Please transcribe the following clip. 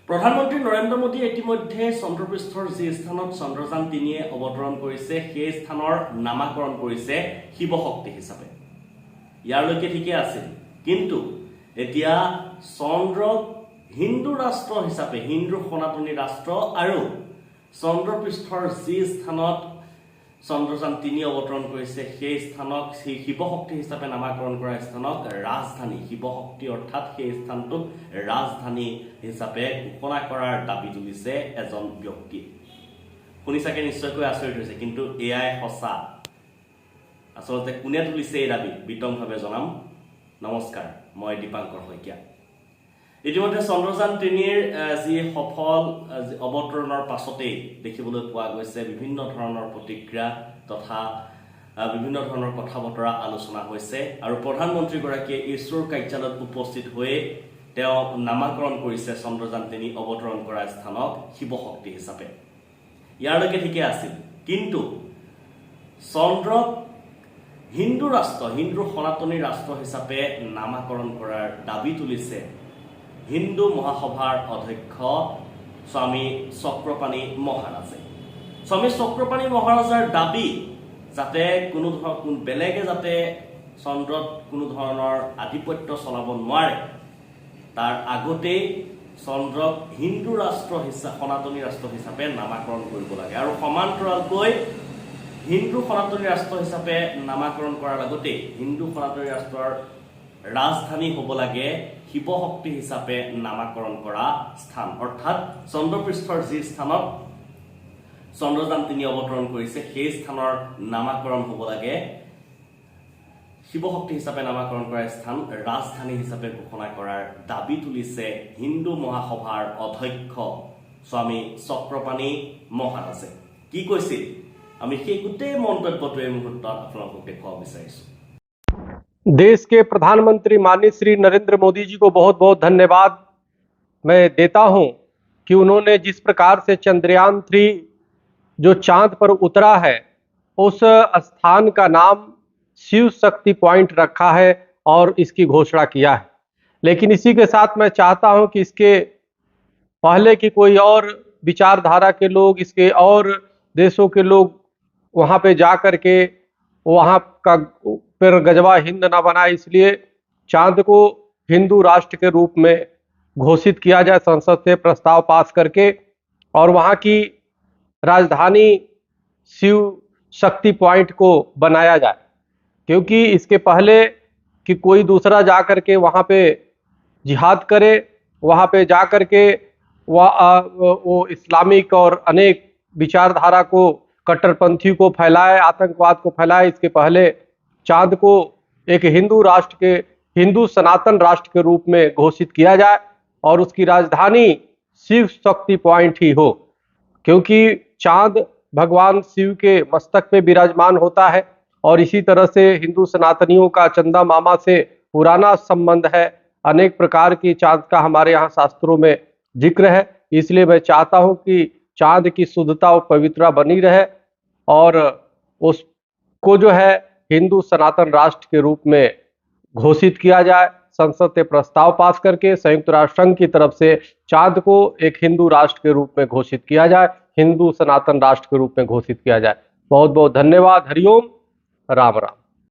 प्रधानमंत्री नरेंद्र मोदी इतिमध्ये चंद्रपृष्ठर जी स्थानत चंद्रयान 3 अवतरण करिছে সেই স্থানৰ নামাকৰণ কৰিছে শিৱ শক্তি হিচাপে। ইয়াৰলৈকে ঠিকে আছিল, কিন্তু এতিয়া চন্দ্ৰক হিন্দু ৰাষ্ট্ৰ হিচাপে, হিন্দু সনাতনী ৰাষ্ট্ৰ আৰু চন্দ্ৰপৃষ্ঠৰ যি স্থানত চন্দ্ৰযান 3 অৱতৰণ কৰিছে সেই স্থানক শিৱ শক্তি হিচাপে নামাকৰণ কৰা স্থানক ৰাজধানী শিৱ শক্তি অৰ্থাৎ সেই স্থানটোক ৰাজধানী হিচাপে ঘোষণা কৰাৰ দাবী তুলিছে এজন ব্যক্তি। শুনি চাগে নিশ্চয়কৈ আচৰিত হৈছে, কিন্তু এয়াই সঁচা। আসলতে কোনে তুলিছে এই দাবী বিতংভাৱে জনাম। নমস্কাৰ, মই দীপাংকৰ শইকীয়া। ইতিমধ্যে চন্দ্ৰযান 3ৰ যি সফল অৱতৰণৰ পাছতেই দেখিবলৈ পোৱা গৈছে বিভিন্ন ধৰণৰ প্ৰতিক্ৰিয়া তথা বিভিন্ন ধৰণৰ কথা বতৰা আলোচনা হৈছে আৰু প্ৰধানমন্ত্ৰীগৰাকীয়ে ইছৰোৰ কাৰ্যালয়ত উপস্থিত হৈ তেওঁ নামাকৰণ কৰিছে চন্দ্ৰযান 3 অৱতৰণ কৰা স্থানক শিৱ শক্তি হিচাপে। ইয়াৰলৈকে ঠিকে আছিল, কিন্তু চন্দ্ৰক হিন্দু ৰাষ্ট্ৰ, হিন্দু সনাতনী ৰাষ্ট্ৰ হিচাপে নামাকৰণ কৰাৰ দাবী তুলিছে হিন্দু মহাসভাৰ অধ্যক্ষ স্বামী চক্ৰপাণী মহাৰাজে। স্বামী চক্ৰপাণী মহাৰাজাৰ দাবী যাতে কোনো বেলেগে যাতে চন্দ্ৰত কোনো ধৰণৰ আধিপত্য চলাব নোৱাৰে, তাৰ আগতেই চন্দ্ৰক হিন্দু ৰাষ্ট্ৰ হিচাপে, সনাতনী ৰাষ্ট্ৰ হিচাপে নামাকৰণ কৰিব লাগে আৰু সমান্তৰালকৈ হিন্দু সনাতনী ৰাষ্ট্ৰ হিচাপে নামাকৰণ কৰাৰ লগতে হিন্দু সনাতনী ৰাষ্ট্ৰৰ ৰাজধানী হ'ব লাগে শিৱ শক্তি হিচাপে নামাকৰণ কৰা স্থান, অৰ্থাৎ চন্দ্ৰপৃষ্ঠৰ যি স্থানত চন্দ্ৰযান 3 অৱতৰণ কৰিছে সেই স্থানৰ নামাকৰণ হ'ব লাগে শিৱ শক্তি হিচাপে নামাকৰণ কৰা স্থান ৰাজধানী হিচাপে ঘোষণা কৰাৰ দাবী তুলিছে হিন্দু মহাসভাৰ অধ্যক্ষ স্বামী চক্ৰপাণী মহাৰাজে। কি কৈছিল আমি সেই গোটেই মন্তব্যটো এই মুহূৰ্তত আপোনালোকক দেখুৱাব বিচাৰিছো। देश के प्रधानमंत्री माननीय श्री नरेंद्र मोदी जी को बहुत बहुत धन्यवाद मैं देता हूं कि उन्होंने जिस प्रकार से चंद्रयान 3 जो चांद पर उतरा है उस स्थान का नाम शिव शक्ति पॉइंट रखा है और इसकी घोषणा किया है। लेकिन इसी के साथ मैं चाहता हूं कि इसके पहले कि कोई और विचारधारा के लोग, इसके और देशों के लोग वहां पे जा कर के वहां का फिर गजवा हिंद ना बनाए, इसलिए चांद को हिंदू राष्ट्र के रूप में घोषित किया जाए, संसद से प्रस्ताव पास करके, और वहां की राजधानी शिव शक्ति पॉइंट को बनाया जाए। क्योंकि इसके पहले कि कोई दूसरा जा कर के वहां पे जिहाद करे, वहां पे जा कर के वो इस्लामिक और अनेक विचारधारा को, कट्टरपंथी को फैलाए, आतंकवाद को फैलाए, इसके पहले चांद को एक हिंदू राष्ट्र के, हिंदू सनातन राष्ट्र के रूप में घोषित किया जाए और उसकी राजधानी शिव शक्ति पॉइंट ही हो। क्योंकि चांद भगवान शिव के मस्तक पे विराजमान होता है और इसी तरह से हिंदू सनातनियों का चंदा मामा से पुराना संबंध है। अनेक प्रकार की चांद का हमारे यहाँ शास्त्रों में जिक्र है। इसलिए मैं चाहता हूँ कि चांद की शुद्धता और पवित्रता बनी रहे और उसको जो है हिंदू सनातन राष्ट्र के रूप में घोषित किया जाए। संसद से प्रस्ताव पास करके संयुक्त राष्ट्र संघ की तरफ से चांद को एक हिंदू राष्ट्र के रूप में घोषित किया जाए, हिंदू सनातन राष्ट्र के रूप में घोषित किया जाए। बहुत बहुत धन्यवाद। हरिओम, राम राम।